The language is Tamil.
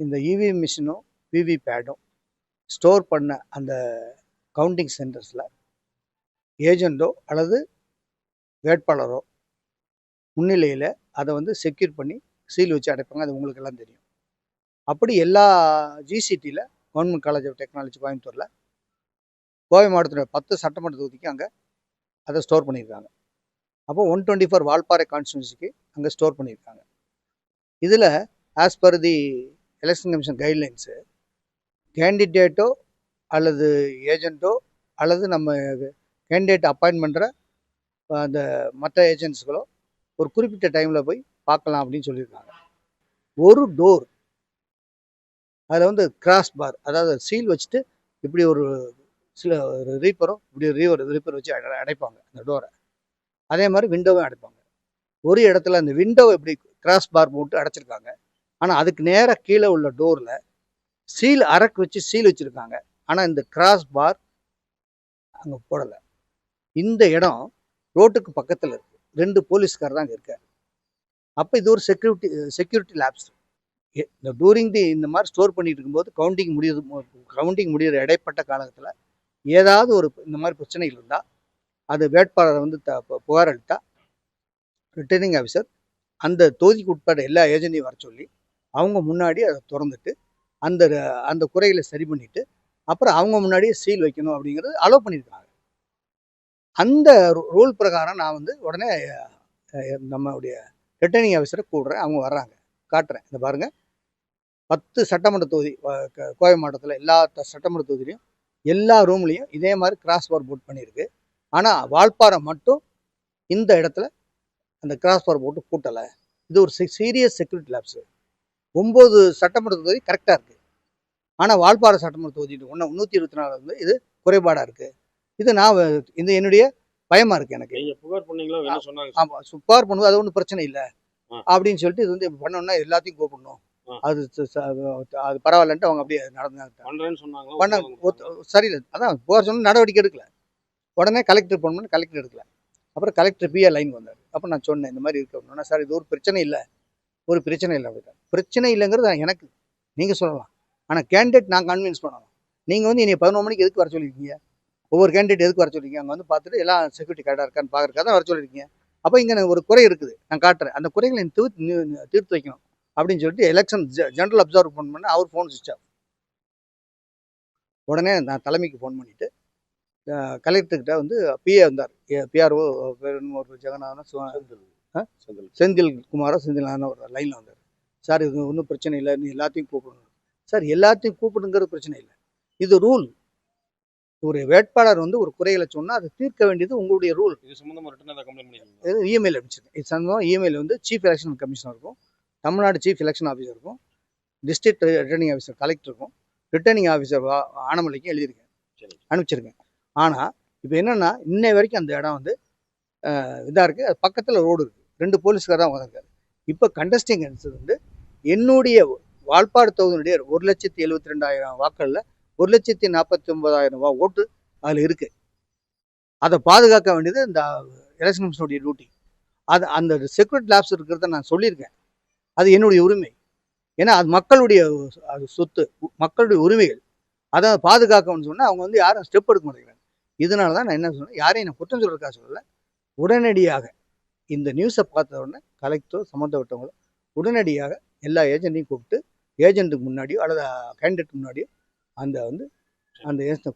இந்த இவிஎம் மிஷினும் விவிபேடும் ஸ்டோர் பண்ண அந்த கவுண்டிங் சென்டர்ஸில் ஏஜெண்டோ அல்லது வேட்பாளரோ முன்னிலையில் அதை வந்து செக்யூர் பண்ணி சீல் வச்சு அடைப்பாங்க. அது உங்களுக்கு எல்லாம் தெரியும். அப்படி எல்லா ஜிசிடியில் கவர்மெண்ட் காலேஜ் ஆஃப் டெக்னாலஜி கோயம்புத்தூரில் கோவை மாவட்டத்துடைய 10 சட்டமன்ற தொகுதிக்கு அங்கே அதை ஸ்டோர் பண்ணியிருக்காங்க. அப்போ 124 வால்பாறை கான்ஸ்டியூன்சிக்கு அங்கே ஸ்டோர் பண்ணியிருக்காங்க. இதில் as per the election commission guidelines கேண்டிடேட்டோ அல்லது ஏஜென்ட்டோ அல்லது நம்ம கேண்டிடேட் அப்பாயின்ட் பண்ணுற அந்த மற்ற ஏஜென்ட்ஸ்களோ ஒரு குறிப்பிட்ட டைமில் போய் பார்க்கலாம் அப்படின்னு சொல்லியிருக்காங்க. ஒரு டோர் அதில் வந்து கிராஸ் பார், அதாவது சீல் வச்சுட்டு இப்படி ஒரு சில ஒரு ரீப்பரும் இப்படி ரீப்பர் வச்சு அடைப்பாங்க அந்த டோரை. அதே மாதிரி விண்டோவும் அடைப்பாங்க. ஒரு இடத்துல அந்த விண்டோவை இப்படி கிராஸ் பார் போட்டு அடைச்சிருக்காங்க. ஆனால் அதுக்கு நேராக கீழே உள்ள டோரில் சீல் அரக்கு வச்சு சீல் வச்சுருக்காங்க. ஆனால் இந்த கிராஸ் பார் அங்கே போடலை. இந்த இடம் ரோட்டுக்கு பக்கத்தில் இருக்குது. 2 போலீஸ்கார் தான் அங்கே இருக்கார். அப்போ இது ஒரு செக்யூரிட்டி லேப்ஸ். இந்த டூரிங் இந்த மாதிரி ஸ்டோர் பண்ணிட்டு இருக்கும்போது கவுண்டிங் முடிகிற இடைப்பட்ட காலத்தில் ஏதாவது ஒரு இந்த மாதிரி பிரச்சனைகள் இருந்தால் அது வேட்பாளரை வந்து புகார் அளித்தா ரிட்டர்னிங் ஆஃபீஸர் அந்த தொகுதிக்கு உட்பட்ட எல்லா ஏஜென்ட்டையும் வர சொல்லி அவங்க முன்னாடி அதை திறந்துட்டு அந்த அந்த குறைகளை சரி பண்ணிட்டு அப்புறம் அவங்க முன்னாடியே சீல் வைக்கணும் அப்படிங்கிறது அலோவ் பண்ணியிருக்காங்க. அந்த ரூல் பிரகாரம் நான் வந்து உடனே நம்மளுடைய ரிட்டர்னிங் ஆஃபீஸரை கூடுறேன். அவங்க வர்றாங்க, காட்டுறேன். இந்த பாருங்கள், 10 சட்டமன்ற தொகுதி கோவை மாவட்டத்தில் எல்லா சட்டமன்ற தொகுதியிலையும் எல்லா ரூம்லேயும் இதே மாதிரி கிராஸ் பார் போட் பண்ணியிருக்கு. ஆனால் வால்பாறை மட்டும் இந்த இடத்துல அந்த கிராஸ் பார் போட்டு பூட்டலை. இது ஒரு சீரியஸ் செக்யூரிட்டி லேப்ஸு. 9 சட்டமன்ற தொகுதி கரெக்டாக இருக்குது. ஆனால் வால்பாறை சட்டமன்ற தொகுதி 124 வந்து இது குறைபாடாக இருக்குது. இது நான் இது என்னுடைய பயமாக இருக்குது எனக்கு. புகார் பண்ணீங்களா? ஆமாம், புகார் பண்ணுவது அது ஒன்றும் பிரச்சனை இல்லை அப்படின்னு சொல்லிட்டு இது வந்து பண்ணோன்னா எல்லாத்தையும் கூப்பிடணும், அது அது பரவாயில்லன்ட்டு அவங்க அப்படியே நடந்தாங்க. சரியில்லை, அதான் புகார் சொன்ன நடவடிக்கை எடுக்கல. உடனே கலெக்டர் ஃபோன் பண்ணி கலெக்டர் எடுக்கல. அப்புறம் கலெக்டர் பிஏ லைன் வந்தார். அப்போ நான் சொன்னேன், இந்த மாதிரி இருக்கு அப்படின்னா, சார் இது ஒரு பிரச்சனை இல்லை அப்படின்னா. பிரச்சனை இல்லைங்கிறது எனக்கு நீங்கள் சொல்லலாம். ஆனால் கேண்டிடேட் நான் கன்வின்ஸ் பண்ணணும். நீங்கள் வந்து இனி 11 மணிக்கு எதுக்கு வர சொல்லியிருக்கீங்க? ஒவ்வொரு கேண்டிடேட் எதுக்கு வர சொல்லியிருக்கீங்க? அங்கே வந்து பார்த்துட்டு எல்லாம் செக்யூரிட்டி கரெக்டாக இருக்கான்னு பார்க்குறக்காக தான் வர சொல்லியிருக்கீங்க. அப்போ இங்கே ஒரு குறை இருக்குது, நான் காட்டுறேன். அந்த குறைகளை தீர்த்து வைக்கணும் அப்படின்னு சொல்லிட்டு எலெக்ஷன் ஜெனரல் அப்சர்வ் ஃபோன் பண்ண அவர் ஃபோன் சுவிட்ச் ஆஃப். உடனே நான் தலைமைக்கு ஃபோன் பண்ணிவிட்டு கலெக்டர்கிட்ட வந்து பிஏ வந்தார். பிஆர்ஓ ஒரு ஜெகநாதன் செந்தில் குமாரோ செந்திலான ஒரு லைனில் வந்தார். சார் இது ஒன்றும் பிரச்சனை இல்லை, நீ எல்லாத்தையும் கூப்பிடணும். சார் எல்லாத்தையும் கூப்பிடுங்கிறது பிரச்சனை இல்லை, இது ரூல். ஒரு வேட்பாளர் வந்து ஒரு குறைகளை சொன்னால் அதை தீர்க்க வேண்டியது உங்களுடைய ரூல். இது சம்பந்தமாக இமெயில் அனுப்பிச்சிருக்கேன். இது சம்பந்தமாக இமெயில் வந்து சீஃப் எலெக்ஷன் கமிஷனருக்கும், தமிழ்நாடு சீஃப் எலெக்ஷன் ஆஃபீஸருக்கும், டிஸ்ட்ரிக்ட் ரிட்டர்னிங் ஆஃபீஸர் கலெக்டருக்கும், ரிட்டர்னிங் ஆஃபீஸர் ஆனமலைக்கும் எழுதியிருக்கேன், அனுப்பிச்சிருக்கேன். ஆனால் இப்போ என்னென்னா, இன்னை வரைக்கும் அந்த இடம் வந்து இதாக இருக்குது. அது பக்கத்தில் ரோடு இருக்குது. 2 போலீஸ்கார் தான் வந்திருக்காரு. இப்போ கண்டஸ்டிங் வந்து என்னுடைய வால்பாடு தொகுதியினுடைய 1,72,000 வாக்குகளில் 1,49,000 ஓட்டு அதில் இருக்குது. அதை பாதுகாக்க வேண்டியது இந்த எலெக்ஷன் கமிஷனுடைய டியூட்டி. அது அந்த செக்யூரிட்டி லேப்ஸ் இருக்கிறத நான் சொல்லியிருக்கேன். அது என்னுடைய உரிமை. ஏன்னா அது மக்களுடைய அது சொத்து, மக்களுடைய உரிமைகள். அதை பாதுகாக்கணும்னு சொன்னால் அவங்க வந்து யாரும் ஸ்டெப் எடுக்க மாட்டேங்கிறாங்க. இதனால தான் நான் என்ன சொன்னேன், யாரையும் நான் குற்றம் சொல்கிறதுக்காக சொல்லலை. உடனடியாக இந்த நியூஸை பார்த்த உடனே கலெக்டரோ சம்மந்தப்பட்டவங்களோ உடனடியாக எல்லா ஏஜென்ட்டையும் கூப்பிட்டு ஏஜென்ட்டுக்கு முன்னாடியோ அல்லது கேண்டிடேட் முன்னாடியோ அந்த ஏஜென்ட்டை